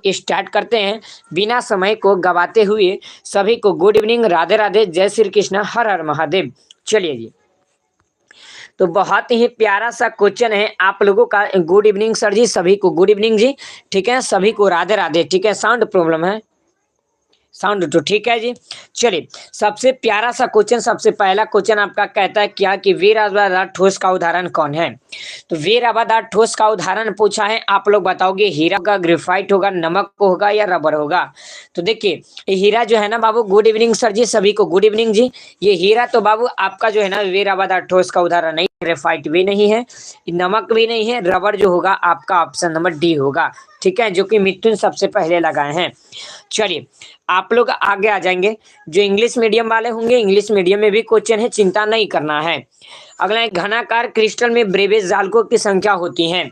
Start करते हैं बिना समय को गवाते हुए। सभी को गुड इवनिंग, राधे राधे, जय श्री कृष्ण, हर हर महादेव। चलिए जी, तो बहुत ही प्यारा सा क्वेश्चन है आप लोगों का। गुड इवनिंग सर जी, सभी को गुड इवनिंग जी। ठीक है, सभी को राधे राधे। ठीक है, साउंड प्रॉब्लम है, साउंड तो ठीक है जी। चलिए, सबसे प्यारा सा क्वेश्चन, सबसे पहला क्वेश्चन आपका कहता है क्या कि वीर आबादार ठोस का उदाहरण कौन है। तो वीर आबादार ठोस का उदाहरण पूछा है, आप लोग बताओगे हीरा होगा, ग्रेफाइट होगा, नमक होगा या रबर होगा। तो देखिए, ये हीरा जो है ना बाबू, गुड इवनिंग सर जी, सभी को गुड इवनिंग जी। ये हीरा तो बाबू आपका जो है ना वीर आबादार ठोस का उदाहरण नहीं, ग्रेफाइट भी नहीं है, नमक भी नहीं है, रबर जो होगा आपका ऑप्शन नंबर डी होगा। ठीक है, जो कि मिथुन सबसे पहले लगाए हैं। चलिए, आप लोग आगे आ जाएंगे। जो इंग्लिश मीडियम वाले होंगे, इंग्लिश मीडियम में भी क्वेश्चन है, चिंता नहीं करना है। अगला है, घनाकार क्रिस्टल में ब्रेवेज जालकों की संख्या होती है।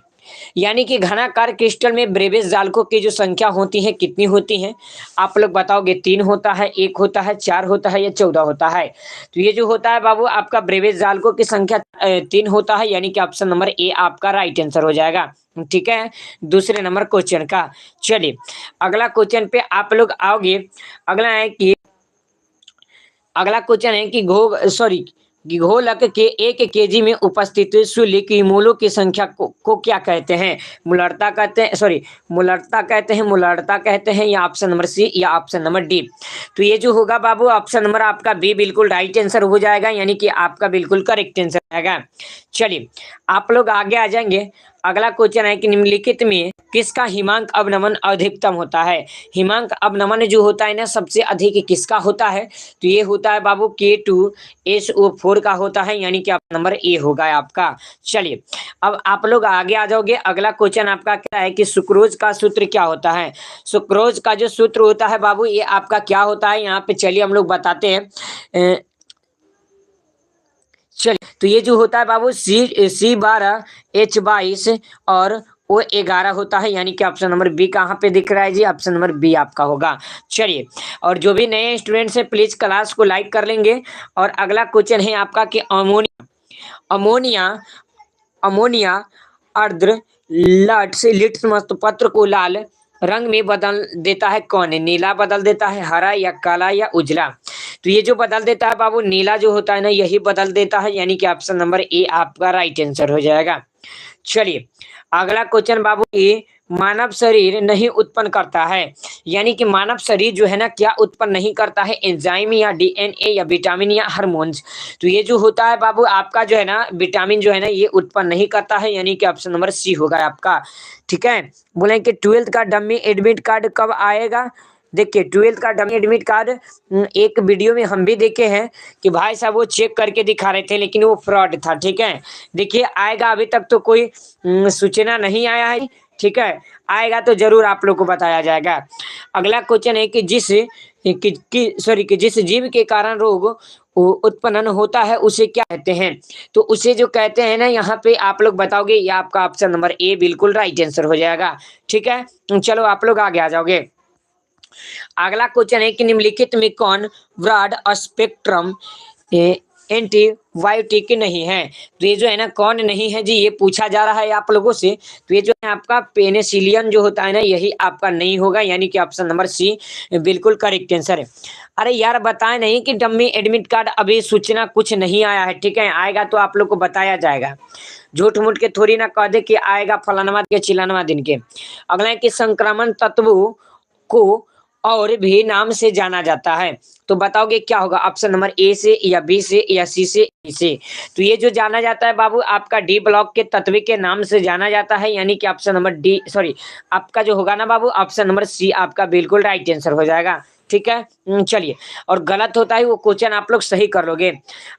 यानी कि घनाकार क्रिस्टल में ब्रेवेज जालकों की जो संख्या होती है कितनी होती है। आप लोग बताओगे 3 होता है, 1 होता है, 4 होता है या 14 होता है। तो ये जो होता है बाबू आपका ब्रेवेज जालकों की संख्या 3 होता है, यानी कि ऑप्शन नंबर ए आपका राइट आंसर हो जाएगा। ठीक है, दूसरे नंबर क्वेश्चन का। चलिए, अगला क्वेश्चन पे आप लोग आओगे। अगला क्वेश्चन है कि घोलक के 1 केजी में उपस्थित शून्य की मोलों की संख्या को क्या कहते हैं। मूलरता कहते हैं, मूलरता कहते हैं या ऑप्शन नंबर सी या ऑप्शन नंबर डी। तो ये जो होगा बाबू ऑप्शन नंबर आपका बी बिल्कुल राइट आंसर हो जाएगा, यानी कि आपका बिल्कुल करेक्ट आंसर आएगा। चलिए, आप लोग आगे आ जाएंगे। अगला क्वेश्चन है कि निम्नलिखित में किसका हिमांक अवनमन अधिकतम होता है। हिमांक अवनमन जो होता है ना सबसे अधिक किसका होता है। तो ये होता है बाबू K2SO4 का होता है, यानी कि आप नंबर ए होगा आपका। चलिए, अब आप लोग आगे आ जाओगे। अगला क्वेश्चन आपका क्या है कि सुक्रोज का सूत्र क्या होता है। सुक्रोज का जो सूत्र होता है बाबू ये आपका क्या होता है, यहाँ पे चलिए हम लोग बताते हैं। चलिए, तो ये जो होता है बाबू C12H22 और O11 होता है, यानी कि ऑप्शन नंबर बी कहाँ पे दिख रहा है जी, ऑप्शन नंबर बी आपका होगा। चलिए, और जो भी नए स्टूडेंट्स हैं प्लीज क्लास को लाइक कर लेंगे। और अगला क्वेश्चन है आपका कि अमोनिया अमोनिया अर्द्र लिट्मस पत्र को लाल रंग में बदल देता है कौन। नीला बदल देता है, हरा या काला या उजला। तो ये जो बदल देता है बाबू नीला जो होता है ना यही बदल देता है, यानी कि ऑप्शन नंबर ए आपका राइट आंसर हो जाएगा। चलिए, अगला क्वेश्चन बाबू, ये मानव शरीर नहीं उत्पन्न करता है, यानी कि मानव शरीर जो है ना क्या उत्पन्न नहीं करता है, एंजाइम या डीएनए या विटामिन या हार्मोन्स। तो ये जो होता है बाबू आपका जो है ना विटामिन जो है ना ये उत्पन्न नहीं करता है, यानी कि ऑप्शन नंबर सी होगा आपका। ठीक है, बोले कि 12th का डमी एडमिट कार्ड कब आएगा। देखिए, 12th का डमी एडमिट कार्ड एक वीडियो में हम भी देखे हैं कि भाई साहब वो चेक करके दिखा रहे थे, लेकिन वो फ्रॉड था। ठीक है, देखिए आएगा, अभी तक तो कोई सूचना नहीं आया है। ठीक है, आएगा तो जरूर आप लोग को बताया जाएगा। अगला क्वेश्चन है कि जिस जीव के कारण रोग उत्पन्न होता है उसे क्या कहते हैं। तो उसे जो कहते हैं ना यहाँ पे आप लोग बताओगे, या आपका ऑप्शन नंबर ए बिल्कुल राइट आंसर हो जाएगा। ठीक है, चलो आप लोग आगे आ जाओगे। अगला क्वेश्चन है कि निम्नलिखित में कौन ब्रॉड स्पेक्ट्रम एंटीबायोटिक नहीं है। तो ये जो है ना कौन नहीं है जी, ये पूछा जा रहा है आप लोगों से। तो ये जो है आपका पेनिसिलियन जो होता है ना यही आपका नहीं होगा, यानी कि ऑप्शन नंबर सी बिल्कुल करेक्ट आंसर है। अरे यार बताए नहीं कि डम्मी एडमिट कार्ड अभी सूचना कुछ नहीं आया है। ठीक है, आएगा तो आप लोग को बताया जाएगा। झूठ मूठ के थोड़ी ना कह दे कि आएगा फलानवा के चिलानवा दिन के। अगला है कि संक्रमण तत्वों को और भी नाम से जाना जाता है। तो बताओगे क्या होगा, ऑप्शन नंबर ए से या बी से या सी से डी से। तो ये जो जाना जाता है बाबू आपका डी ब्लॉक के तत्व के नाम से जाना जाता है, यानी कि ऑप्शन नंबर डी आपका जो होगा ना बाबू ऑप्शन नंबर सी आपका बिल्कुल राइट आंसर हो जाएगा। ठीक है, चलिए, और गलत होता है वो क्वेश्चन आप लोग सही कर लोगे।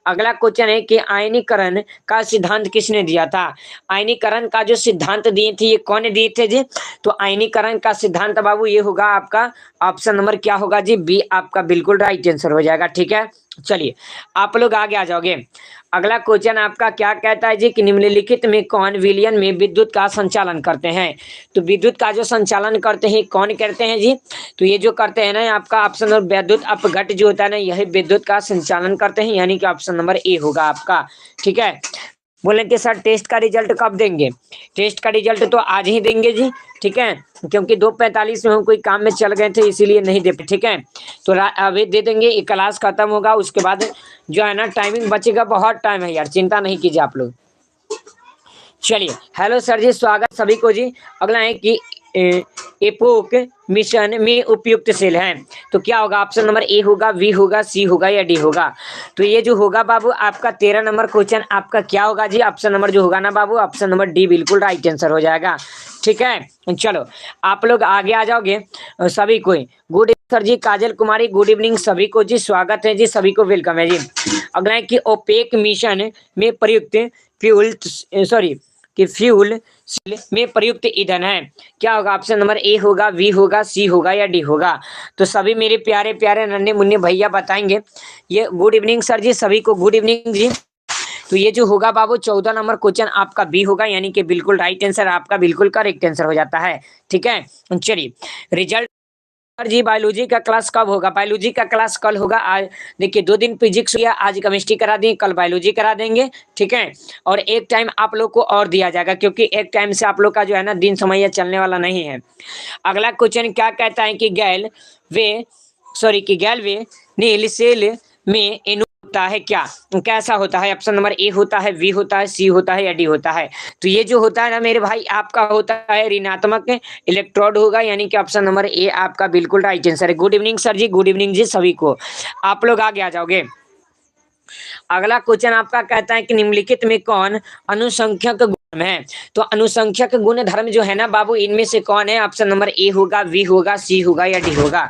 अगला क्वेश्चन है कि आयनीकरण का सिद्धांत किसने दिया था। आयनीकरण का जो सिद्धांत दिए थे ये कौन दिए थे जी। तो आयनीकरण का सिद्धांत बाबू ये होगा आपका ऑप्शन नंबर क्या होगा जी, बी आपका बिल्कुल राइट आंसर हो जाएगा। ठीक है, चलिए आप लोग आगे आ जाओगे। अगला क्वेश्चन आपका क्या कहता है जी कि निम्नलिखित में कौन विलयन में विद्युत का संचालन करते हैं। तो विद्युत का जो संचालन करते हैं कौन करते हैं जी। तो ये जो करते हैं ना आपका ऑप्शन नंबर विद्युत अपघट जो होता है ना यही विद्युत का संचालन करते हैं, यानी कि ऑप्शन नंबर ए होगा आपका। ठीक है, बोले कि सर टेस्ट का रिजल्ट कब देंगे। टेस्ट का रिजल्ट तो आज ही देंगे जी। ठीक है, क्योंकि 2:45 में हम कोई काम में चल गए थे इसीलिए नहीं दे पाए, ठीक है। तो अभी दे देंगे, ये क्लास खत्म होगा उसके बाद जो है ना टाइमिंग बचेगा, बहुत टाइम है यार, चिंता नहीं कीजिए आप लोग। चलिए, हेलो सर जी, स्वागत सभी को जी। अगला है कि एपोक मिशन में उपयुक्त सेल है, तो क्या होगा? ऑप्शन नंबर ए होगा, बी होगा, सी होगा या डी होगा? तो ये जो होगा बाबू आपका 13 नंबर क्वेश्चन आपका क्या होगा जी? ऑप्शन नंबर जो होगा ना बाबू, ऑप्शन नंबर डी बिल्कुल राइट आंसर हो जाएगा, ठीक है। चलो आप लोग आगे आ जाओगे सभी को। गुड सर जी, काजल कुमारी गुड इवनिंग सभी को जी, स्वागत है जी, सभी को वेलकम है जी। अगला है कि ओपेक मिशन में प्रयुक्त फ्यूल फ्यूल में प्रयुक्त ईंधन है, क्या होगा? ऑप्शन नंबर ए होगा, बी होगा, सी होगा या डी होगा? तो सभी मेरे प्यारे प्यारे नन्हे मुन्ने भैया बताएंगे। ये गुड इवनिंग सर जी, सभी को गुड इवनिंग जी। तो ये जो होगा बाबू 14 नंबर क्वेश्चन आपका बी होगा, यानी कि बिल्कुल राइट आंसर आपका बिल्कुल करेक्ट आंसर हो जाता है, ठीक है। चलिए रिजल्ट जी, बायोलॉजी का क्लास कब होगा? बायोलॉजी का क्लास कल होगा। आज देखिए 2 दिन फिजिक्स हुआ, आज केमिस्ट्री करा देंगे, कल बायोलॉजी करा देंगे, ठीक है। और एक टाइम आप लोग को और दिया जाएगा, क्योंकि एक टाइम से आप लोग का जो है ना दिन समय चलने वाला नहीं है। अगला क्वेश्चन क्या कहता है कि गैल वे नील सेल में एनो होता है, क्या कैसा होता है? ऑप्शन नंबर ए होता है, बी होता है, सी होता है या डी होता है? तो ये जो होता है ना मेरे भाई आपका होता है ऋणात्मक इलेक्ट्रोड होगा, यानी कि ऑप्शन नंबर ए आपका बिल्कुल राइट आंसर है। गुड इवनिंग सर जी, गुड इवनिंग जी सभी को। आप लोग आगे आ जाओगे। अगला क्वेश्चन आपका कहता है कि निम्नलिखित में कौन अनुसंख्यक गुण है? तो अनुसंख्यक गुण धर्म जो है ना बाबू, इनमें से कौन है? ऑप्शन नंबर ए होगा, बी होगा, सी होगा या डी होगा?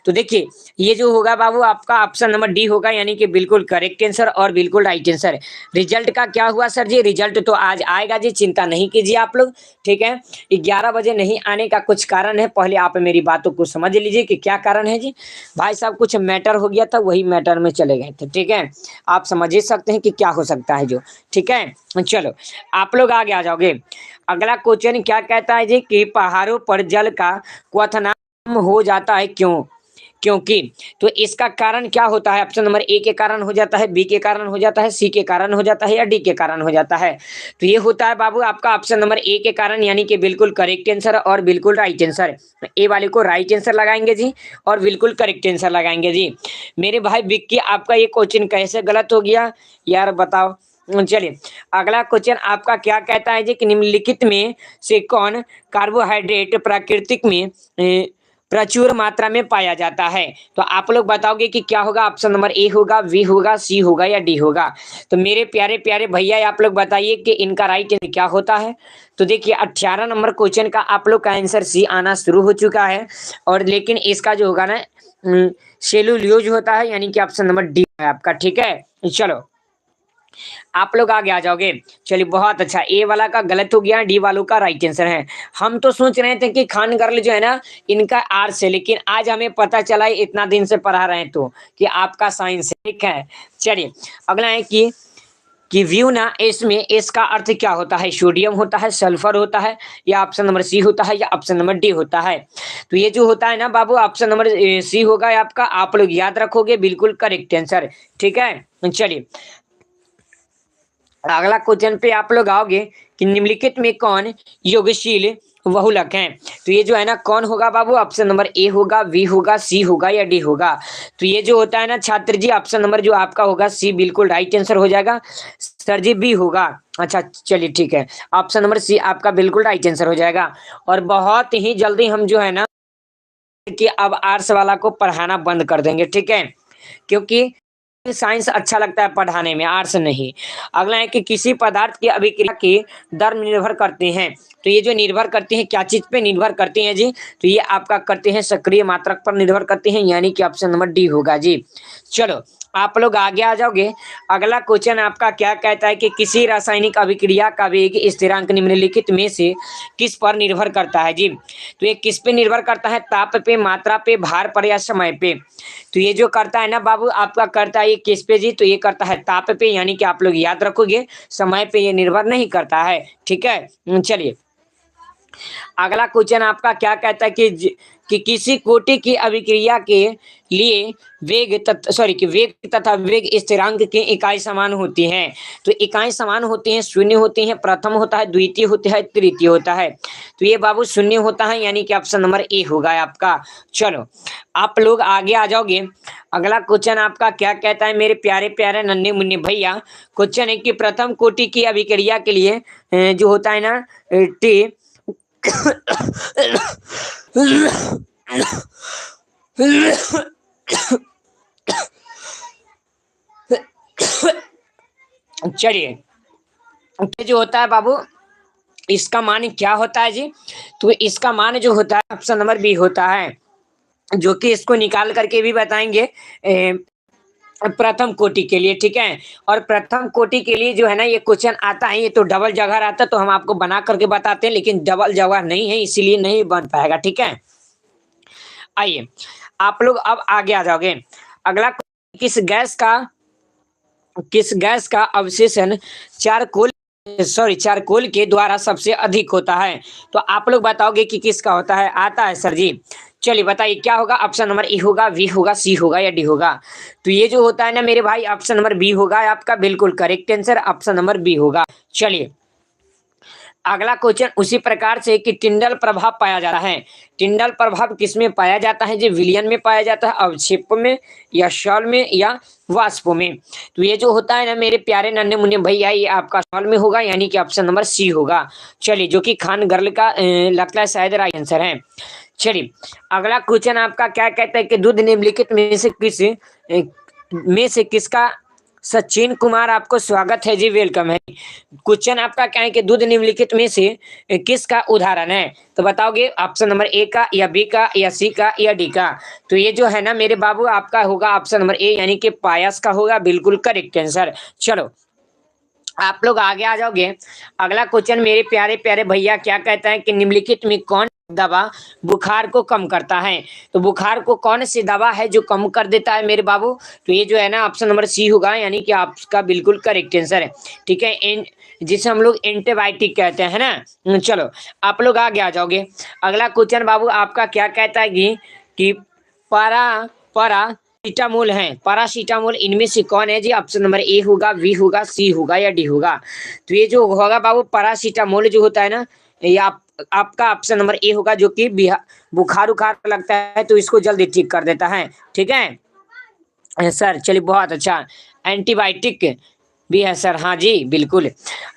तो देखिए ये जो होगा बाबू आपका ऑप्शन नंबर डी होगा, यानी कि बिल्कुल करेक्ट आंसर और बिल्कुल राइट आंसर। रिजल्ट का क्या हुआ सर जी? रिजल्ट तो आज आएगा जी, चिंता नहीं कीजिए आप लोग, ठीक है। 11 बजे नहीं आने का कुछ कारण है, पहले आप मेरी बातों को समझ लीजिए कि क्या कारण है जी। भाई साहब कुछ मैटर हो गया था, वही मैटर में चले गए थे, ठीक है। आप समझ ही सकते हैं कि क्या हो सकता है जो, ठीक है। चलो आप लोग आगे आ जाओगे। अगला क्वेश्चन क्या कहता है जी कि पहाड़ों पर जल का क्वथनांक हो जाता है, क्योंकि तो इसका कारण क्या होता है? ऑप्शन नंबर ए के कारण हो जाता है, बी के कारण हो जाता है, सी के कारण हो जाता है या डी के कारण हो जाता है? तो ये होता है बाबू आपका ऑप्शन नंबर ए के कारण, यानी कि बिल्कुल करेक्ट आंसर और बिल्कुल राइट आंसर। ए वाले को राइट आंसर लगाएंगे जी और बिल्कुल करेक्ट आंसर लगाएंगे जी। मेरे भाई विक्की आपका ये क्वेश्चन कैसे गलत हो गया यार, बताओ। चलिए अगला क्वेश्चन आपका क्या कहता है जी कि निम्नलिखित में से कौन कार्बोहाइड्रेट प्राकृतिक में प्रचुर मात्रा में पाया जाता है? तो आप लोग बताओगे कि क्या होगा? ऑप्शन नंबर ए होगा, बी होगा, सी होगा या डी होगा? तो मेरे प्यारे प्यारे भैया आप लोग बताइए कि इनका राइट आंसर क्या होता है। तो देखिए 18 नंबर क्वेश्चन का आप लोग का आंसर सी आना शुरू हो चुका है, और लेकिन इसका जो होगा ना सेलुलोज होता है, यानी कि ऑप्शन नंबर डी है आपका, ठीक है। चलो आप लोग आगे आ जाओगे। चलिए बहुत अच्छा, ए वाला का गलत हो गया, डी वालों का राइट आंसर है। हम तो सोच रहे थे कि खान गर्ल जो है ना इनका आर्ट्स है, लेकिन आज हमें पता चला इतना दिन से पढ़ा रहे हैं तो कि आपका साइंस है, ठीक है। चलिए अगला है कि व्यू ना इसमें इसका अर्थ क्या होता है? सोडियम होता है, सल्फर होता है, या ऑप्शन नंबर सी होता है या ऑप्शन नंबर डी होता है? तो ये जो होता है ना बाबू ऑप्शन नंबर सी होगा आपका, आप लोग याद रखोगे, बिल्कुल करेक्ट आंसर, ठीक है। चलिए अगला क्वेश्चन पे आप लोग आओगे कि निम्नलिखित में कौन योगशील बहुलक है? तो ये जो है ना कौन होगा बाबू? ऑप्शन नंबर ए होगा, बी होगा, सी होगा या डी होगा? तो ये जो होता है ना छात्र जी, ऑप्शन नंबर जो आपका होगा सी बिल्कुल राइट आंसर हो जाएगा। सर जी बी होगा, अच्छा चलिए ठीक है, ऑप्शन नंबर सी आपका बिल्कुल राइट आंसर हो जाएगा। और बहुत ही जल्दी हम जो है ना कि अब आर्ट्स वाला को पढ़ाना बंद कर देंगे, ठीक है, क्योंकि साइंस अच्छा लगता है पढ़ाने में, आर्ट्स नहीं। अगला है कि किसी पदार्थ की अभिक्रिया के दर निर्भर करते हैं। तो ये जो निर्भर करते हैं क्या चीज पे निर्भर करते हैं जी? तो ये आपका करते हैं सक्रिय मात्रक पर निर्भर करते हैं, यानी कि ऑप्शन नंबर डी होगा जी। चलो आप लोग आगे आ जाओगे। अगला क्वेश्चन आपका क्या कहता है कि किसी रासायनिक अभिक्रिया का वेग स्थिरांक निम्नलिखित में से किस पर निर्भर करता है जी? तो ये किस पे निर्भर करता है? ताप पे, मात्रा पे, भार पर या समय पे? तो ये जो करता है ना बाबू आपका करता है ये किस पे जी? तो ये करता है ताप पे, यानी कि आप लोग याद रखोगे, समय पे ये निर्भर नहीं करता है, ठीक है। चलिए अगला क्वेश्चन आपका क्या कहता है कि कि किसी कोटि की अभिक्रिया के लिए वेग तथा वेग स्थिरांक की इकाई समान होती हैं। तो इकाई समान होती हैं, शून्य होती हैं, प्रथम होता है, द्वितीय होता है, तृतीय होता है। तो ये बाबू शून्य होता है, यानी कि ऑप्शन नंबर ए होगा आपका। चलो आप लोग आगे आ जाओगे। अगला क्वेश्चन आपका क्या कहता है मेरे प्यारे प्यारे नन्हे मुन्ने भैया। क्वेश्चन है कि प्रथम कोटि की अभिक्रिया के लिए जो होता है ना टी चलिए, तो जो होता है बाबू इसका मान क्या होता है जी। तो इसका मान जो होता है ऑप्शन नंबर बी होता है, जो कि इसको निकाल करके भी बताएंगे प्रथम कोटि के लिए, ठीक है। और प्रथम कोटि के लिए जो है ना ये क्वेश्चन आता है, ये तो डबल जगह रहता है, तो हम आपको बना करके बताते हैं, लेकिन डबल जगह नहीं है इसीलिए नहीं बन पाएगा, ठीक है। आइए आप लोग अब आगे आ जाओगे। अगला किस गैस का अवशेषण चारकोल के द्वारा सबसे अधिक होता है। तो आप लोग बताओगे कि किसका होता है। आता है सर जी, चलिए बताइए क्या होगा। ऑप्शन नंबर ए होगा, बी होगा, सी होगा या डी होगा। तो ये जो होता है ना मेरे भाई ऑप्शन नंबर बी होगा आपका बिल्कुल correct answer, option number B होगा। चलिए अगला क्वेश्चन उसी प्रकार से कि टिंडल प्रभाव पाया जाता है। टिंडल प्रभाव किसमें पाया जाता है जी। विलयन में पाया जाता है, अवक्षेप में, या शॉल में, या वाष्प में। तो ये जो होता है ना मेरे प्यारे नन्हे मुन्ने भैया ये आपका शॉल में होगा, यानी कि ऑप्शन नंबर सी होगा। चलिए जो कि खान गर्ल का लगता है शायद राइट आंसर है। चलिए अगला क्वेश्चन आपका क्या कहता है कि दूध निम्नलिखित में से किसका। सचिन कुमार आपको स्वागत है जी, वेलकम है। क्वेश्चन आपका क्या है कि दूध निम्नलिखित में से किसका उदाहरण है। तो बताओगे ऑप्शन नंबर ए का, या बी का, या सी का, या डी का। तो ये जो है ना मेरे बाबू आपका होगा ऑप्शन नंबर ए, यानी कि पायस का होगा बिल्कुल करेक्ट आंसर। चलो आप लोग आगे आ जाओगे। अगला क्वेश्चन मेरे प्यारे प्यारे भैया क्या कहता है कि निम्नलिखित में कौन दवा बुखार को कम करता है। तो बुखार को कौन सी दवा है जो कम कर देता है मेरे बाबू। तो ये जो है ना ऑप्शन नंबर सी होगा, यानी कि आपका बिल्कुल करेक्ट आंसर है, ठीक है। जिसे हम लोग एंटीबायोटिक कहते हैं ना। चलो आप लोग आगे आ जाओगे। अगला क्वेश्चन बाबू आपका क्या कहता है कि पैरासीटामोल है, पैरासीटामोल इनमें से कौन है जी। ऑप्शन नंबर ए होगा, बी होगा, सी होगा या डी होगा। तो ये जो होगा बाबू पैरासीटामोल जो होता है ना ये आपका ऑप्शन नंबर ए होगा, जो कि बुखार उखार लगता है तो इसको जल्दी ठीक कर देता है, ठीक है सर। चलिए बहुत अच्छा, एंटीबायोटिक भी है सर, हाँ जी बिल्कुल।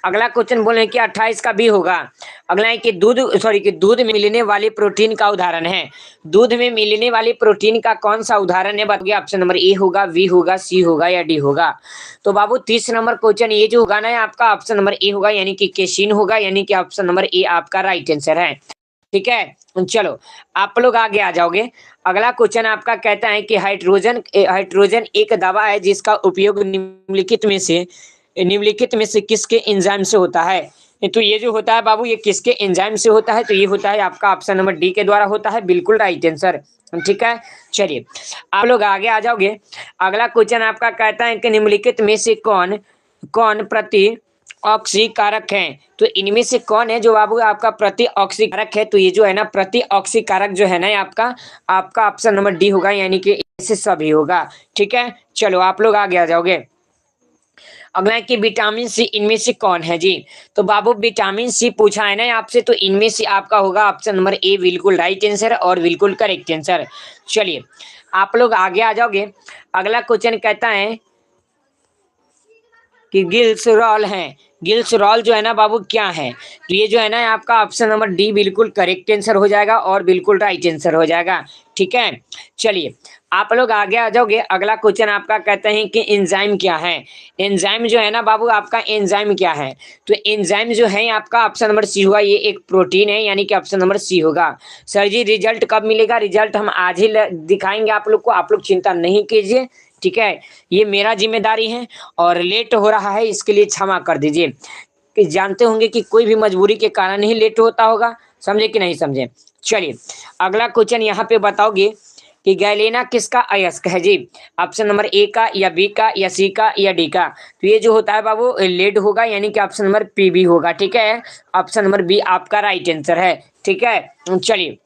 अगला क्वेश्चन बोले कि 28 का भी होगा। अगला है कि दूध में मिलने वाली प्रोटीन का उदाहरण है। दूध में मिलने वाली प्रोटीन का कौन सा उदाहरण है बताइए। ऑप्शन नंबर ए होगा, बी होगा, सी होगा या डी होगा। तो बाबू 30 नंबर क्वेश्चन ये जो होगा ना आपका ऑप्शन नंबर ए होगा, यानी कि केसिन होगा, यानी कि ऑप्शन नंबर ए आपका राइट आंसर है, ठीक है। चलो आप लोग आगे आ जाओगे। अगला क्वेश्चन आपका कहता है कि हाइड्रोजन एक दवा है जिसका उपयोग निम्नलिखित में से किसके एंजाइम से होता है। तो ये जो होता है बाबू ये किसके एंजाइम से होता है। तो ये होता है आपका ऑप्शन नंबर डी के द्वारा होता है, बिल्कुल राइट आंसर, ठीक है। चलिए आप लोग आगे आ जाओगे। अगला क्वेश्चन आपका कहता है कि निम्नलिखित में से कौन कौन प्रति ऑक्सीकारक है। तो इनमें से कौन है जो बाबू आपका प्रति ऑक्सीकारक है। तो ये जो है ना प्रति ऑक्सीकारक जो है ना आपका ऑप्शन नंबर डी होगा, यानी कि इससे सभी होगा, ठीक है। चलो आप लोग आगे आ जाओगे। अगला है कि विटामिन सी इनमें से कौन है जी। तो बाबू विटामिन सी पूछा है ना आपसे, तो इनमें से आपका होगा ऑप्शन नंबर ए बिल्कुल राइट आंसर और बिल्कुल करेक्ट आंसर। चलिए आप लोग आगे आ जाओगे। अगला क्वेश्चन कहता है कि गिल्सरॉल है। गिल्सरॉल जो है ना बाबू क्या है। तो ये जो है ना आपका ऑप्शन नंबर डी बिल्कुल करेक्ट आंसर हो जाएगा और बिल्कुल राइट आंसर हो जाएगा, ठीक है। चलिए आप लोग आगे आ जाओगे। अगला क्वेश्चन आपका कहते हैं कि एंजाइम क्या है। एंजाइम जो है ना बाबू आपका एंजाइम क्या है। तो एंजाइम जो है आपका ऑप्शन नंबर सी होगा, ये एक प्रोटीन है, यानी कि ऑप्शन नंबर सी होगा। सर जी रिजल्ट कब मिलेगा। रिजल्ट हम आज ही दिखाएंगे आप लोग को, आप लोग चिंता नहीं कीजिए, ठीक है। ये मेरा जिम्मेदारी है और लेट हो रहा है इसके लिए क्षमा कर दीजिए। कि जानते होंगे कि कोई भी मजबूरी के कारण ही लेट होता होगा, समझे कि नहीं समझे। चलिए अगला क्वेश्चन यहाँ पे बताओगे कि गैलेना किसका अयस्क है जी। ऑप्शन नंबर ए का, या बी का, या सी का, या डी का। तो ये जो होता है बाबू लेड होगा, यानी कि ऑप्शन नंबर पी बी होगा, ठीक है। ऑप्शन नंबर बी आपका राइट आंसर है, ठीक है। चलिए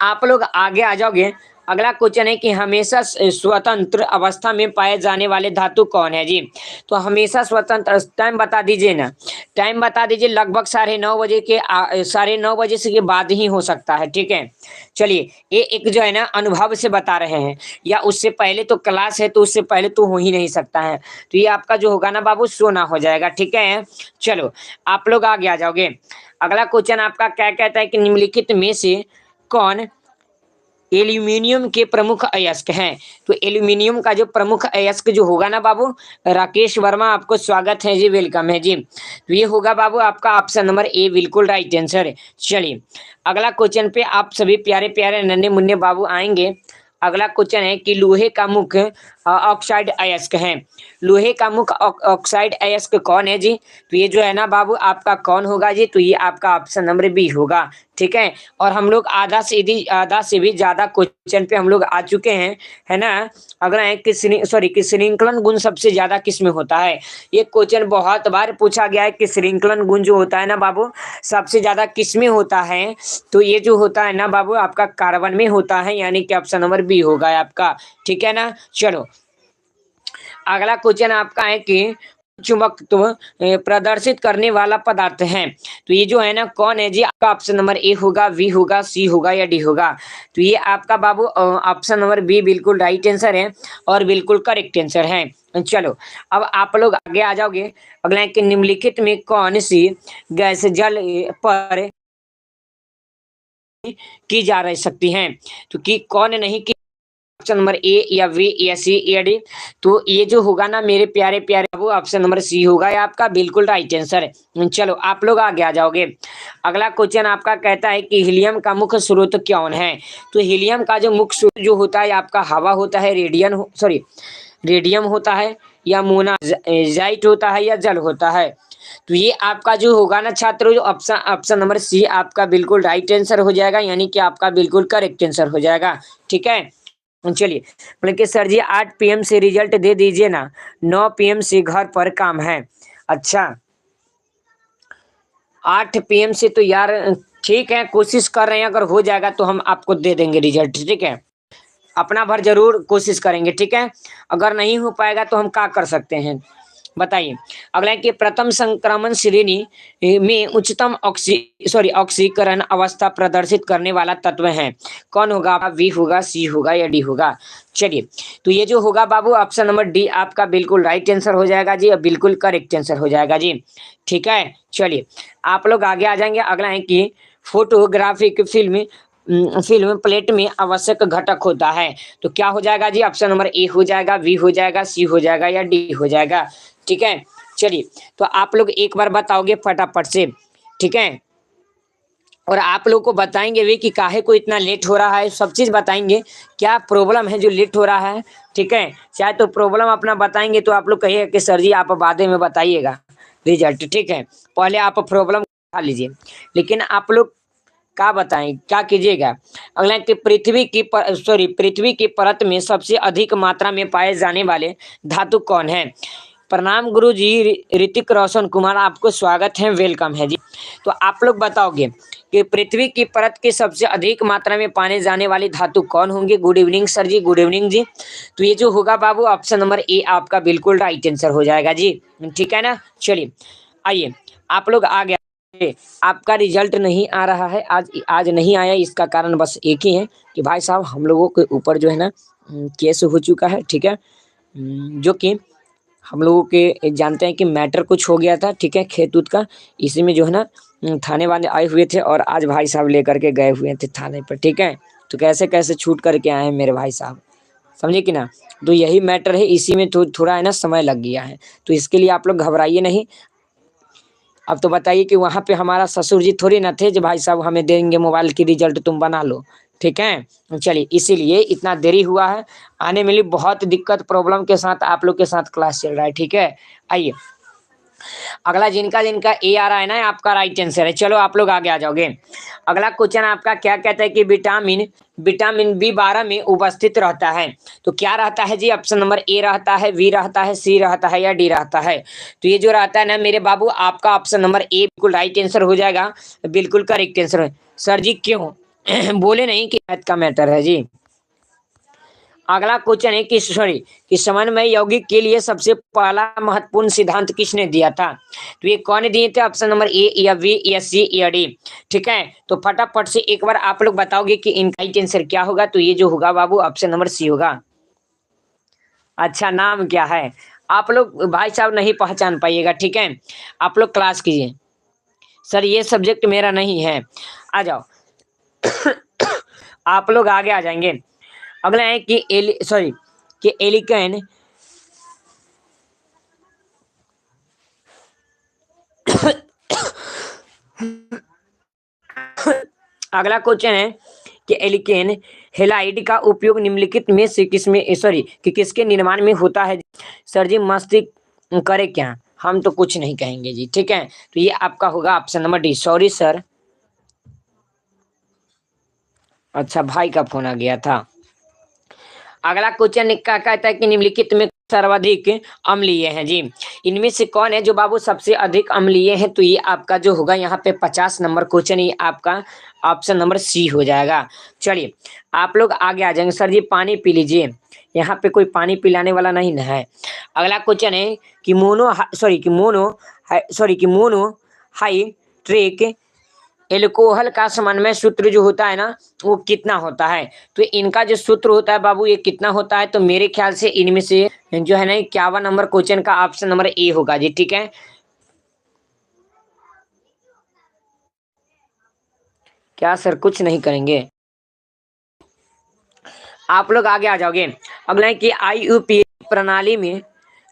आप लोग आगे आ जाओगे। अगला क्वेश्चन है कि हमेशा स्वतंत्र अवस्था में पाए जाने वाले धातु कौन है जी। तो हमेशा स्वतंत्र, टाइम बता दीजिए ना, टाइम बता दीजिए। लगभग 9:30 बजे के 9:30 से के बाद ही हो सकता है, ठीक है। चलिए, ये एक जो है ना अनुभव से बता रहे हैं, या उससे पहले तो क्लास है तो उससे पहले तो हो ही नहीं सकता है। तो ये आपका जो होगा ना बाबू सोना हो जाएगा, ठीक है। चलो, आप लोग आगे आ जाओगे। अगला क्वेश्चन आपका क्या कहता है कि निम्नलिखित में से कौन एल्यूमिनियम के प्रमुख अयस्क हैं। तो एल्यूमिनियम का जो प्रमुख अयस्क जो होगा ना बाबू, राकेश वर्मा, आपको स्वागत है जी, वेलकम है जी। तो ये होगा बाबू आपका ऑप्शन नंबर ए, बिल्कुल राइट आंसर है। चलिए, अगला क्वेश्चन पे आप सभी प्यारे प्यारे नन्हे मुन्ने बाबू आएंगे। अगला क्वेश्चन है कि लोहे का मुख्य ऑक्साइड अयस्क है। लोहे का मुख्य ऑक्साइड अयस्क कौन है जी। तो ये जो है ना बाबू आपका कौन होगा जी। तो ये आपका ऑप्शन नंबर बी होगा, ठीक है। और हम लोग आधा से भी ज्यादा क्वेश्चन पे हम लोग आ चुके हैं, है ना। अगला है कि श्रृंखलन गुण सबसे ज्यादा किस में होता है। ये क्वेश्चन बहुत बार पूछा गया है कि श्रृंखलन गुण जो होता है ना बाबू सबसे ज्यादा किस में होता है। तो ये जो होता है ना बाबू आपका कार्बन में होता है, यानी कि ऑप्शन नंबर बी होगा आपका, ठीक है ना। चलो, अगला क्वेश्चन आपका है कि चुंबकत्व प्रदर्शित करने वाला पदार्थ है। तो ये जो है ना कौन है जी। आपका ऑप्शन नंबर ए होगा, बी होगा, सी होगा या डी होगा। तो ये आपका बाबू ऑप्शन नंबर बी बिल्कुल राइट आंसर है और बिल्कुल करेक्ट आंसर है। चलो, अब आप लोग आगे आ जाओगे। अगला है कि निम्नलिखित में कौन सी गैस जल पर की जा रह सकती हैं। तो कि कौन नहीं की, ऑप्शन नंबर ए या बी या सी या डी। तो ये जो होगा ना मेरे प्यारे प्यारे वो ऑप्शन नंबर सी होगा, ये आपका बिल्कुल राइट आंसर है। चलो, आप लोग आगे आ जाओगे। अगला क्वेश्चन आपका कहता है कि हीलियम का मुख्य स्रोत कौन है। तो हीलियम का जो मुख्य स्रोत जो होता है आपका हवा होता है, रेडियम होता है, या मोनाजाइट होता है, या जल होता है। तो ये आपका जो होगा ना छात्रों, जो ऑप्शन ऑप्शन नंबर सी आपका बिल्कुल राइट आंसर हो जाएगा, यानी कि आपका बिल्कुल करेक्ट आंसर हो जाएगा, ठीक है। चलिए, बोले कि सर जी 8 PM से रिजल्ट दे दीजिए ना, 9 PM से घर पर काम है। अच्छा, 8 PM से तो यार ठीक है, कोशिश कर रहे हैं, अगर हो जाएगा तो हम आपको दे देंगे रिजल्ट, ठीक है। अपना भर जरूर कोशिश करेंगे, ठीक है। अगर नहीं हो पाएगा तो हम क्या कर सकते हैं, बताइए। अगला है कि प्रथम संक्रमण श्रेणी में उच्चतम ऑक्सीकरण अवस्था प्रदर्शित करने वाला तत्व है। कौन होगा, बी होगा, सी होगा या डी होगा। चलिए, तो ये जो होगा बाबू ऑप्शन नंबर डी आपका बिल्कुल राइट आंसर हो जाएगा जी, और बिल्कुल करेक्ट आंसर हो जाएगा जी, ठीक है। चलिए, आप लोग आगे आ जाएंगे। अगला है कि फोटोग्राफिक फिल्म प्लेट में आवश्यक घटक होता है। तो क्या हो जाएगा जी, ऑप्शन नंबर ए हो जाएगा, बी हो जाएगा, सी हो जाएगा या डी हो जाएगा, ठीक है। चलिए, तो आप लोग एक बार बताओगे फटाफट से, ठीक है। और आप लोग को बताएंगे भी कि काहे को इतना लेट हो रहा है, सब चीज बताएंगे, क्या प्रॉब्लम है जो लेट हो रहा है, ठीक है। चाहे तो प्रॉब्लम अपना बताएंगे तो आप लोग कहिएगा कि सर जी आप बाद में बताइएगा रिजल्ट, ठीक है। पहले आप प्रॉब्लम बता लीजिए, लेकिन आप लोग क्या बताएं, क्या कीजिएगा। अगला है कि पृथ्वी की परत में सबसे अधिक मात्रा में पाए जाने वाले धातु कौन है। प्रणाम गुरु जी, ऋतिक रोशन कुमार, आपको स्वागत है, वेलकम है जी। तो आप लोग बताओगे कि पृथ्वी की परत के सबसे अधिक मात्रा में पाए जाने वाली धातु कौन होंगे। गुड इवनिंग सर जी, गुड इवनिंग जी। तो ये जो होगा बाबू ऑप्शन नंबर ए आपका बिल्कुल राइट आंसर हो जाएगा जी, ठीक है ना। चलिए, आइए आप लोग आ गया। आपका रिजल्ट नहीं आ रहा है, आज नहीं आया, इसका कारण बस एक ही है कि भाई साहब हम लोगों के ऊपर जो है ना केस हो चुका है, ठीक है। जो कि हम लोगों के जानते हैं कि मैटर कुछ हो गया था, ठीक है, खेत उत का। इसी में जो है ना थाने वाले आए हुए थे और आज भाई साहब लेकर के गए हुए थे थाने पर, ठीक है। तो कैसे कैसे छूट करके आए हैं मेरे भाई साहब, समझे कि ना। तो यही मैटर है, इसी में थोड़ा है ना समय लग गया है, तो इसके लिए आप लोग घबराइए नहीं। अब तो बताइए कि वहां पे हमारा ससुर जी थोड़ी ना थे जो भाई साहब हमें देंगे मोबाइल की रिजल्ट तुम बना लो, ठीक है। चलिए, इसीलिए इतना देरी हुआ है, आने में बहुत दिक्कत प्रॉब्लम के साथ आप लोग के साथ क्लास चल रहा है, ठीक है। आइए, अगला जिनका जिनका ए आ रहा है ना आपका राइट आंसर है। चलो, आप लोग आगे आ जाओगे। अगला क्वेश्चन आपका क्या कहता है कि विटामिन विटामिन B12 में उपस्थित रहता है। तो क्या रहता है जी, ऑप्शन नंबर ए रहता है, बी रहता है, सी रहता है या डी रहता है। तो ये जो रहता है ना मेरे बाबू आपका ऑप्शन नंबर ए बिल्कुल राइट आंसर हो जाएगा, बिल्कुल करेक्ट आंसर है। सर जी क्यों, बोले नहीं कि मैथ का मैटर है जी। अगला क्वेश्चन है कि सॉरी कि समन्वय यौगिक के लिए सबसे पहला महत्वपूर्ण सिद्धांत किसने दिया था? तो ये कौन दिए थे? ऑप्शन नंबर ए या बी या सी या डी। ठीक है, तो फटाफट से एक बार आप लोग बताओगे कि इनका ही आंसर क्या होगा। तो ये जो होगा बाबू ऑप्शन नंबर सी होगा। अच्छा, नाम क्या है? आप लोग भाई साहब नहीं पहचान पाइएगा, ठीक है, आप लोग क्लास कीजिए। सर ये सब्जेक्ट मेरा नहीं है, आ जाओ। आप लोग आगे आ जाएंगे। अगला है कि सॉरी कि एलिकेन अगला क्वेश्चन है कि एलिकेन हेलाइड का उपयोग निम्नलिखित में से किसमें सॉरी कि किसके निर्माण में होता है? सर जी मस्तिष्क करे क्या? हम तो कुछ नहीं कहेंगे जी, ठीक है, तो ये आपका होगा option number D. Sorry sir. अच्छा, भाई का फोन आ गया था। अगला क्वेश्चन क्या कहता है कि निम्नलिखित में सर्वाधिक अम्लीय है जी? इनमें से कौन है जो बाबू सबसे अधिक अम्लीय है? तो ये आपका जो होगा यहाँ पे 50 नंबर क्वेश्चन, ये आपका ऑप्शन नंबर सी हो जाएगा। चलिए आप लोग आगे आ जाएंगे। सर जी पानी पी लीजिए, यहाँ पे कोई पानी पिलाने वाला नहीं ना है। अगला क्वेश्चन है कि मोनो हाइड्रिक एल्कोहल का समन्वय सूत्र जो होता है ना, वो कितना होता है? तो इनका जो सूत्र होता है बाबू ये कितना होता है? तो मेरे ख्याल से इनमें से जो है ना 51 नंबर क्वेश्चन का ऑप्शन नंबर ए होगा जी, ठीक है। क्या सर कुछ नहीं करेंगे? आप लोग आगे आ जाओगे। अगला है कि आईयूपीए प्रणाली में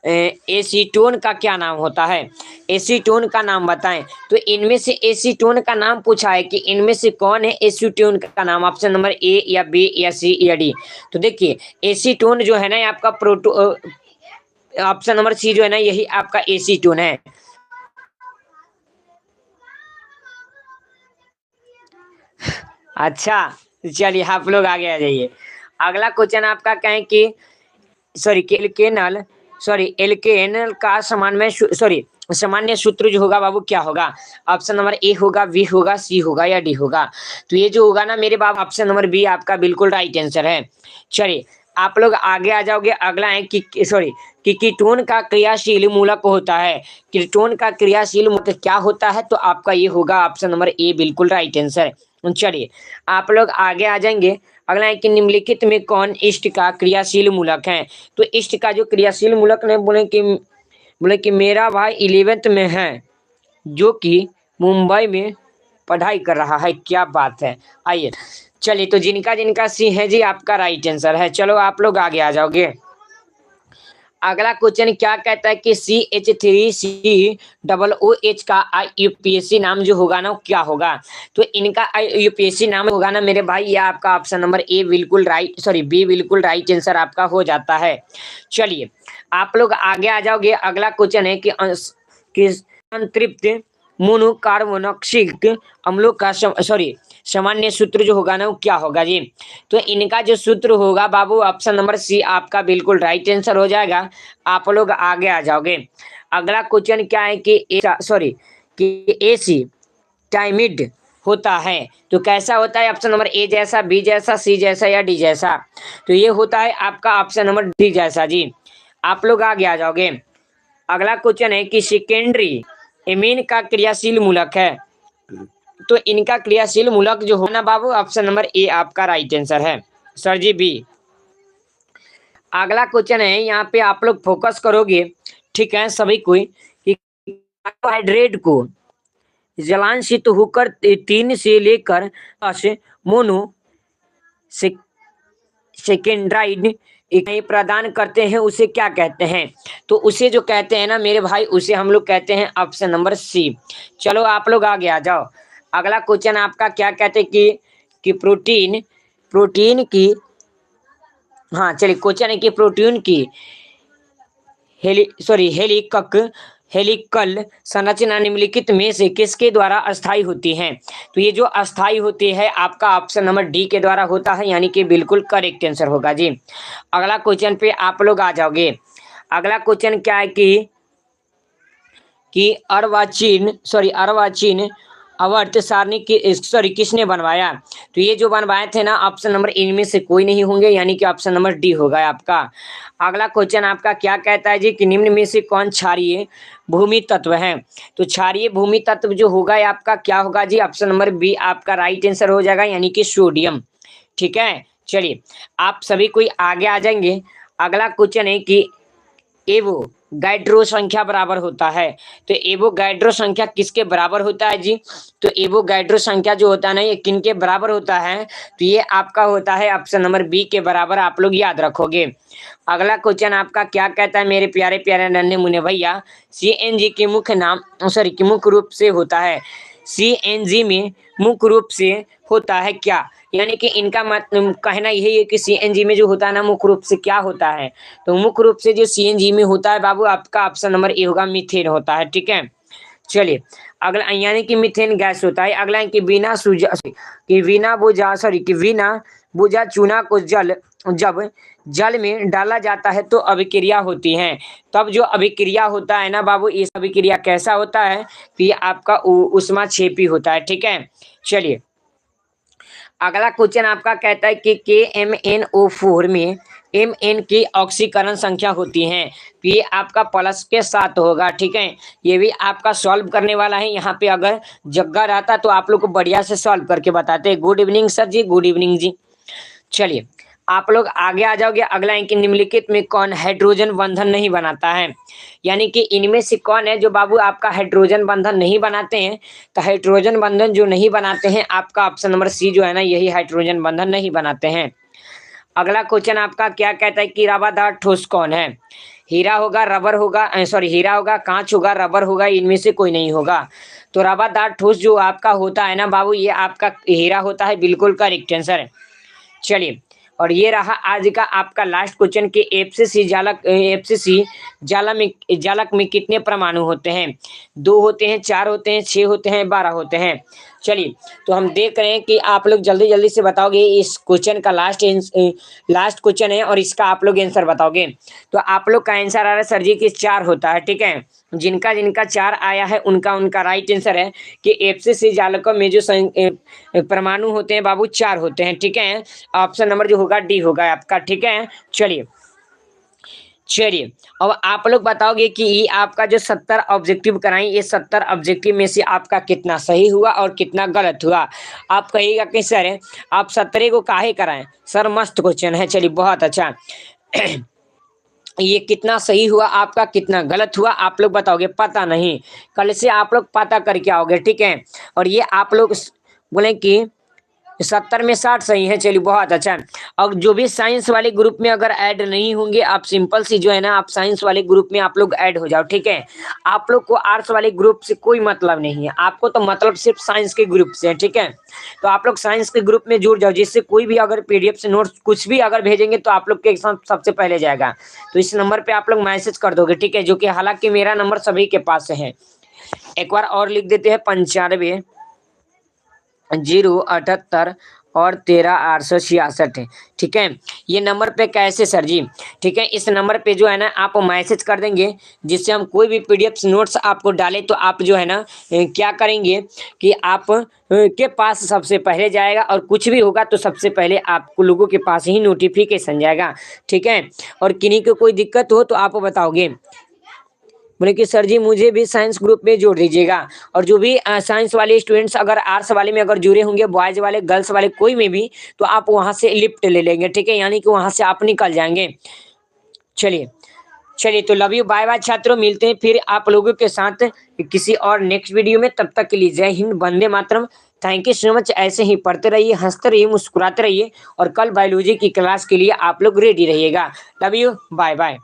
एसीटोन का क्या नाम होता है? एसीटोन का नाम बताएं। तो इनमें से एसीटोन का नाम पूछा है कि इनमें से कौन है एसीटोन का नाम? ऑप्शन नंबर ए या बी या सी या डी। तो देखिए एसीटोन जो है ना ये आपका ऑप्शन नंबर सी जो है ना यही आपका एसीटोन है। अच्छा, चलिए आप लोग आगे आ जाइए। अगला क्वेश्चन आपका कहें कि एल्केनल का सामान्य सूत्र जो होगा बाबू क्या होगा? ऑप्शन नंबर ए होगा, बी होगा, सी होगा या डी होगा? तो ये जो होगा ना मेरे बाबू ऑप्शन नंबर बी आपका बिल्कुल राइट आंसर है। चलिए आप लोग आगे आ जाओगे। अगला है कि कीटोन का क्रियाशील मूलक होता है। कीटोन का क्रियाशील मूलक क्या होता है? तो आपका ये होगा ऑप्शन नंबर ए बिल्कुल राइट आंसर। चलिए आप लोग आगे आ जाएंगे। अगला है कि निम्नलिखित में कौन इष्ट का क्रियाशील मूलक है? तो इष्ट का जो क्रियाशील मूलक ने बोले कि मेरा भाई 11th में है जो कि मुंबई में पढ़ाई कर रहा है। क्या बात है, आइए। चलिए तो जिनका जिनका सी है जी आपका राइट आंसर है। चलो आप लोग आगे आ जाओगे। अगला क्वेश्चन क्या कहता है कि CH3COOH का यूपीएससी नाम जो होगा ना क्या होगा? तो इनका यूपीएससी नाम होगा ना मेरे भाई, ये आपका ऑप्शन नंबर ए बिल्कुल राइट बी बिल्कुल राइट आंसर आपका हो जाता है। चलिए आप लोग आगे आ जाओगे। अगला क्वेश्चन है कि संतृप्त मोनोकार्बोनॉक्सिक अम्लों का सामान्य सूत्र जो होगा ना वो क्या होगा जी? तो इनका जो सूत्र होगा बाबू ऑप्शन नंबर सी आपका बिल्कुल राइट आंसर हो जाएगा। आप लोग आगे आ जाओगे। अगला क्वेश्चन क्या है कि एसी टाइमिड होता है तो कैसा होता है? ऑप्शन नंबर ए जैसा, बी जैसा, सी जैसा या डी जैसा? तो ये होता है आपका ऑप्शन नंबर डी जैसा जी। आप लोग आगे आ जाओगे। अगला क्वेश्चन है कि सेकेंडरी एमीन का क्रियाशील मूलक है। तो इनका क्रियाशील मूलक जो होना बाबू ऑप्शन नंबर ए आपका राइट आंसर है। Sir ji B. अगला क्वेश्चन है यहाँ पे आप लोग फोकस करोगे, ठीक है सभी कोई, कि कार्बोहाइड्रेट को जलांशित होकर 3 से लेकर 10 मोनो सेकेंड्राइड इकाई प्रदान करते हैं उसे क्या कहते हैं? तो उसे जो कहते हैं ना मेरे भाई उसे हम लोग कहते हैं ऑप्शन नंबर सी। चलो आप लोग आगे आ जाओ। अगला क्वेश्चन आपका क्या कहते हैं कि प्रोटीन की, हाँ चलिए क्वेश्चन है कि प्रोटीन की हेलिकल संरचना निम्नलिखित में से किसके द्वारा अस्थायी होती है? तो ये जो अस्थायी होती है आपका ऑप्शन नंबर डी के द्वारा होता है, यानी कि बिल्कुल करेक्ट आंसर होगा जी। अगला क्वेश्चन पे आप लोग आ जाओगे। अगला क्वेश्चन क्या है कि अर्वाचीन आवर्त सारणी की सॉरी किसने बनवाया? तो ये जो बनवाए थे ना ऑप्शन नंबर इनमें से कोई नहीं होंगे, यानी कि ऑप्शन नंबर डी होगा आपका। अगला क्वेश्चन आपका क्या कहता है जी कि निम्न में से कौन क्षारीय भूमि तत्व है? तो क्षारीय भूमि तत्व जो होगा ये आपका क्या होगा जी? ऑप्शन नंबर बी आपका राइट आंसर हो जाएगा, यानी कि सोडियम। ठीक है, चलिए आप सभी कोई आगे आ जाएंगे। अगला क्वेश्चन है कि एवोगैड्रो संख्या बराबर होता है। तो एवोगैड्रो संख्या किसके बराबर होता है जी? तो एवोगैड्रो संख्या जो होता है ना ये किनके बराबर होता है? तो ये आपका होता है ऑप्शन नंबर बी के बराबर, आप लोग याद रखोगे। अगला क्वेश्चन आपका क्या कहता है मेरे प्यारे प्यारे नन्हे मुन्ने भैया? सीएनजी के मुख्य नाम सॉरी कि मुख्य रूप से होता है, सीएनजी में मुख्य रूप से होता है क्या? यानी कि इनका कहना यही है कि सीएनजी में जो होता है ना मुख्य रूप से क्या होता है? तो मुख्य रूप से जो सीएनजी में होता है बाबू आपका ऑप्शन नंबर ए होगा, मीथेन होता है। ठीक है, चलिए अगला यानी कि मीथेन गैस होता है। अगला है कि बिना बुझा चूना को जब जल में डाला जाता है तो अभिक्रिया होती है। तब जो अभिक्रिया होता है ना बाबू, इस अभिक्रिया कैसा होता है? तो ये आपका ऊष्माक्षेपी होता है। ठीक है, चलिए अगला क्वेश्चन आपका कहता है कि KMnO4 में Mn की ऑक्सीकरण संख्या होती है, तो ये आपका प्लस के साथ होगा। ठीक है, ये भी आपका सॉल्व करने वाला है। यहाँ पे अगर जग्गा रहता तो आप लोग को बढ़िया से सॉल्व करके बताते। गुड इवनिंग सर जी, गुड इवनिंग जी। चलिए आप लोग आगे आ जाओगे। अगला है कि निम्नलिखित में कौन हाइड्रोजन बंधन नहीं बनाता है? यानी कि इनमें से कौन है जो बाबू आपका हाइड्रोजन बंधन नहीं बनाते हैं? तो हाइड्रोजन बंधन जो नहीं बनाते हैं आपका ऑप्शन नंबर सी जो है ना यही हाइड्रोजन बंधन नहीं बनाते हैं। अगला क्वेश्चन आपका क्या कहता है कि रवादार ठोस कौन है? हीरा होगा, रबर होगा, हीरा होगा, कांच होगा, रबर होगा, इनमें से कोई नहीं होगा। तो रवादार ठोस जो आपका होता है ना बाबू ये आपका हीरा होता है, बिल्कुल करेक्ट आंसर है। चलिए और ये रहा आज का आपका लास्ट क्वेश्चन कि एफसीसी जालक में कितने परमाणु होते हैं? 2 होते हैं, 4 होते हैं, 6 होते हैं, 12 होते हैं। चलिए तो हम देख रहे हैं कि आप लोग जल्दी जल्दी से बताओगे। इस क्वेश्चन का लास्ट क्वेश्चन है और इसका आप लोग आंसर बताओगे। तो आप लोग का आंसर आ रहा है सर जी कि 4 होता है। ठीक है, जिनका जिनका 4 आया है उनका राइट आंसर है कि एफसीसी जालकों में जो परमाणु होते हैं बाबू 4 होते हैं। ठीक है, ऑप्शन नंबर जो होगा डी होगा आपका। ठीक है, चलिए अब आप लोग बताओगे कि ये आपका जो 70 ऑब्जेक्टिव कराएं ये 70 ऑब्जेक्टिव में से आपका कितना सही हुआ और कितना गलत हुआ? आप कहिएगा कि सर आप 70 को काहे कराएं? सर मस्त क्वेश्चन है, चलिए बहुत अच्छा। ये कितना सही हुआ आपका, कितना गलत हुआ आप लोग बताओगे? पता नहीं, कल से आप लोग पता करके आओगे। ठीक है, और ये आप लोग बोले कि 70 में 60 सही है, चलिए बहुत अच्छा। अब जो भी साइंस वाले ग्रुप में अगर ऐड नहीं होंगे आप सिंपल सी जो है ना आप साइंस वाले ग्रुप में आप लोग ऐड हो जाओ। ठीक है, आप लोग को आर्ट्स वाले ग्रुप से कोई मतलब नहीं है, आपको तो मतलब सिर्फ साइंस के ग्रुप से है। ठीक है, तो आप लोग साइंस के ग्रुप में जुड़ जाओ, जिससे कोई भी अगर PDF से नोट्स कुछ भी अगर भेजेंगे तो आप लोग के एग्जाम सबसे पहले जाएगा। तो इस नंबर पे आप लोग मैसेज कर दोगे। ठीक है, जो कि हालांकि मेरा नंबर सभी के पास है। एक बार और लिख देते हैं 95 078 और 13 866 है। ठीक है, ये नंबर पे कैसे सर जी? ठीक है, इस नंबर पे जो है ना आप मैसेज कर देंगे, जिससे हम कोई भी PDF नोट्स आपको डालें तो आप जो है ना क्या करेंगे कि आप के पास सबसे पहले जाएगा और कुछ भी होगा तो सबसे पहले आपको लोगों के पास ही नोटिफिकेशन जाएगा। ठीक है, और किन्हीं को कोई दिक्कत हो तो आप बताओगे, बोले कि सर जी मुझे भी साइंस ग्रुप में जोड़ दीजिएगा। और जो भी साइंस वाले स्टूडेंट्स अगर आर्ट्स वाले में अगर जुड़े होंगे, बॉयज वाले गर्ल्स वाले कोई में भी, तो आप वहां से लिफ्ट ले लेंगे। ठीक है, यानी कि वहां से आप निकल जाएंगे। चलिए तो लव यू, बाय बाय छात्रों, मिलते हैं फिर आप लोगों के साथ किसी और नेक्स्ट वीडियो में। तब तक के लिए जय हिंद, वंदे मातरम। Thank you so much. ऐसे ही पढ़ते रहिए, हंसते रहिए, मुस्कुराते रहिए और कल बायोलॉजी की क्लास के लिए आप लोग रेडी रहिएगा। Love you, bye bye.